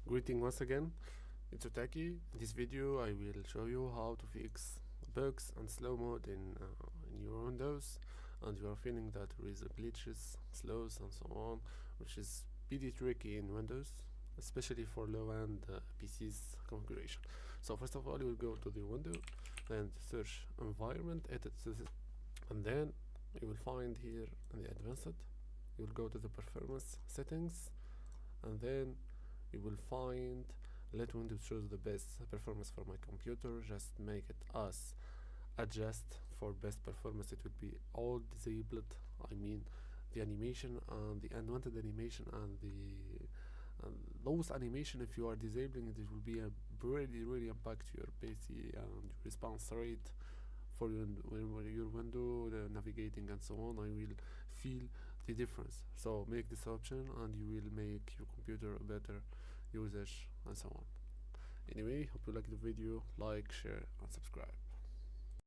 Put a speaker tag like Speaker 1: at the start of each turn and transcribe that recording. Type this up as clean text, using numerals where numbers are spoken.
Speaker 1: Greeting once again, it's Otaki. In this video I will show you how to fix bugs and slow mode in your Windows, and you are feeling that there is glitches, slows and so on, which is pretty tricky in Windows, especially for low-end PCs configuration. So first of all, you will go to the window, then search environment, edit this, and then you will find here in the advanced, you will go to the performance settings, and then you will find let Windows choose the best performance for my computer. Just make it as adjust for best performance. It will be all disabled. I mean the animation and the unwanted animation and the those animation, if you are disabling it, it will be a really impact your PC and your response rate for your window, the navigating and so on. I will feel the difference. So make this option and you will make your computer a better usage and so on. Anyway, hope you like the video, like, share and subscribe.